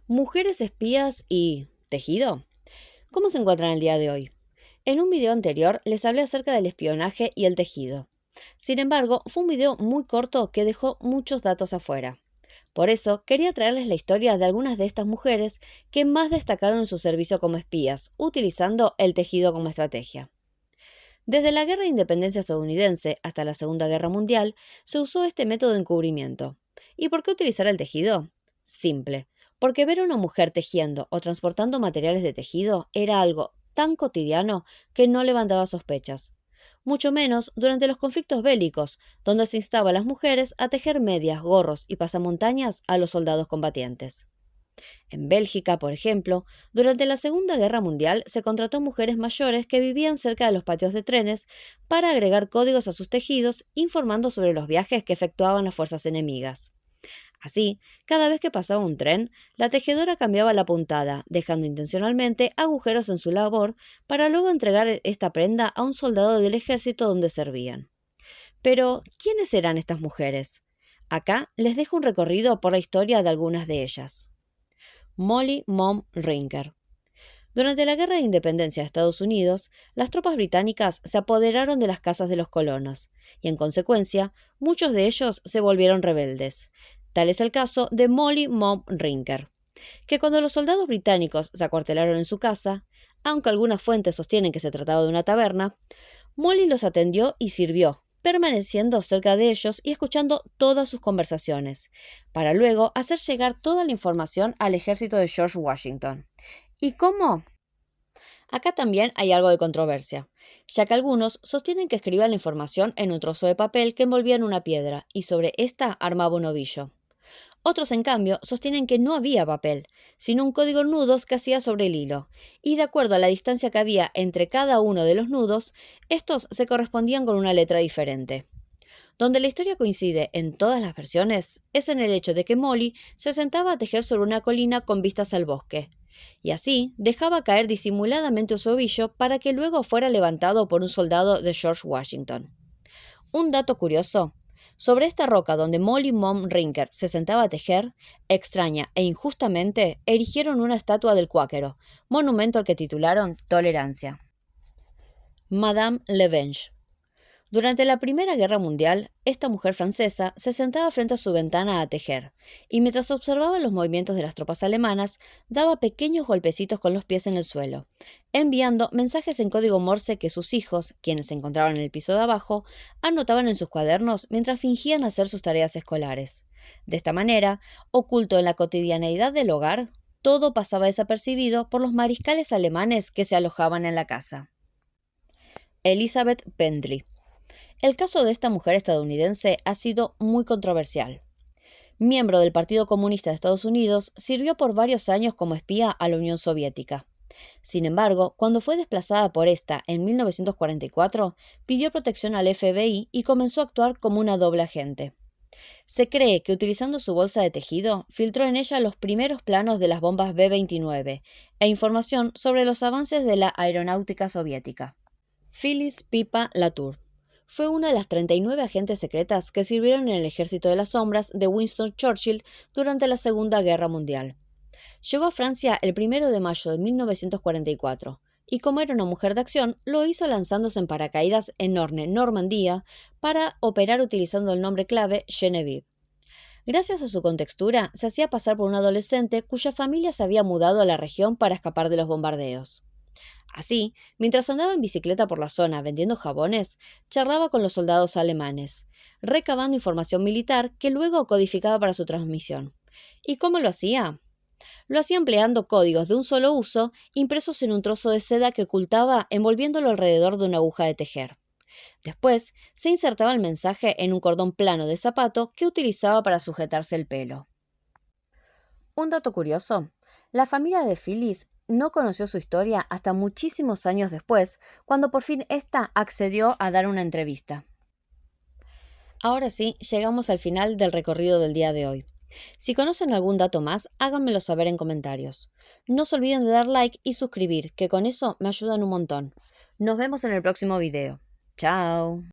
Mujeres espías y tejido. ¿Cómo se encuentran el día de hoy? En un video anterior les hablé acerca del espionaje y el tejido. Sin embargo, fue un video muy corto que dejó muchos datos afuera. Por eso, quería traerles la historia de algunas de estas mujeres que más destacaron en su servicio como espías, utilizando el tejido como estrategia. Desde la Guerra de Independencia estadounidense hasta la Segunda Guerra Mundial, se usó este método de encubrimiento. ¿Y por qué utilizar el tejido? Simple, porque ver a una mujer tejiendo o transportando materiales de tejido era algo tan cotidiano que no levantaba sospechas. Mucho menos durante los conflictos bélicos, donde se instaba a las mujeres a tejer medias, gorros y pasamontañas a los soldados combatientes. En Bélgica, por ejemplo, durante la Segunda Guerra Mundial se contrató mujeres mayores que vivían cerca de los patios de trenes para agregar códigos a sus tejidos informando sobre los viajes que efectuaban las fuerzas enemigas. Así, cada vez que pasaba un tren, la tejedora cambiaba la puntada, dejando intencionalmente agujeros en su labor para luego entregar esta prenda a un soldado del ejército donde servían. Pero, ¿quiénes eran estas mujeres? Acá les dejo un recorrido por la historia de algunas de ellas. Molly Mom Rinker. Durante la Guerra de Independencia de Estados Unidos, las tropas británicas se apoderaron de las casas de los colonos, y en consecuencia, muchos de ellos se volvieron rebeldes. Tal es el caso de Molly Mom Rinker, que cuando los soldados británicos se acuartelaron en su casa, aunque algunas fuentes sostienen que se trataba de una taberna, Molly los atendió y sirvió, permaneciendo cerca de ellos y escuchando todas sus conversaciones, para luego hacer llegar toda la información al ejército de George Washington. ¿Y cómo? Acá también hay algo de controversia, ya que algunos sostienen que escribían la información en un trozo de papel que envolvía en una piedra y sobre esta armaba un ovillo. Otros, en cambio, sostienen que no había papel, sino un código en nudos que hacía sobre el hilo, y de acuerdo a la distancia que había entre cada uno de los nudos, estos se correspondían con una letra diferente. Donde la historia coincide en todas las versiones es en el hecho de que Molly se sentaba a tejer sobre una colina con vistas al bosque, y así dejaba caer disimuladamente su ovillo para que luego fuera levantado por un soldado de George Washington. Un dato curioso. Sobre esta roca donde Molly Mom Rinker se sentaba a tejer, extraña e injustamente erigieron una estatua del cuáquero, monumento al que titularon Tolerancia. Madame Levenge. Durante la Primera Guerra Mundial, esta mujer francesa se sentaba frente a su ventana a tejer, y mientras observaba los movimientos de las tropas alemanas, daba pequeños golpecitos con los pies en el suelo, enviando mensajes en código Morse que sus hijos, quienes se encontraban en el piso de abajo, anotaban en sus cuadernos mientras fingían hacer sus tareas escolares. De esta manera, oculto en la cotidianeidad del hogar, todo pasaba desapercibido por los mariscales alemanes que se alojaban en la casa. Elizabeth Pendley. El caso de esta mujer estadounidense ha sido muy controversial. Miembro del Partido Comunista de Estados Unidos, sirvió por varios años como espía a la Unión Soviética. Sin embargo, cuando fue desplazada por esta en 1944, pidió protección al FBI y comenzó a actuar como una doble agente. Se cree que utilizando su bolsa de tejido, filtró en ella los primeros planos de las bombas B-29 e información sobre los avances de la aeronáutica soviética. Phyllis Pippa Latour. Fue una de las 39 agentes secretas que sirvieron en el Ejército de las Sombras de Winston Churchill durante la Segunda Guerra Mundial. Llegó a Francia el 1 de mayo de 1944, y como era una mujer de acción, lo hizo lanzándose en paracaídas en Orne, Normandía, para operar utilizando el nombre clave Genevieve. Gracias a su contextura, se hacía pasar por un adolescente cuya familia se había mudado a la región para escapar de los bombardeos. Así, mientras andaba en bicicleta por la zona vendiendo jabones, charlaba con los soldados alemanes, recabando información militar que luego codificaba para su transmisión. ¿Y cómo lo hacía? Lo hacía empleando códigos de un solo uso impresos en un trozo de seda que ocultaba envolviéndolo alrededor de una aguja de tejer. Después, se insertaba el mensaje en un cordón plano de zapato que utilizaba para sujetarse el pelo. Un dato curioso. La familia de Phyllis no conoció su historia hasta muchísimos años después, cuando por fin ésta accedió a dar una entrevista. Ahora sí, llegamos al final del recorrido del día de hoy. Si conocen algún dato más, háganmelo saber en comentarios. No se olviden de dar like y suscribir, que con eso me ayudan un montón. Nos vemos en el próximo video. ¡Chao!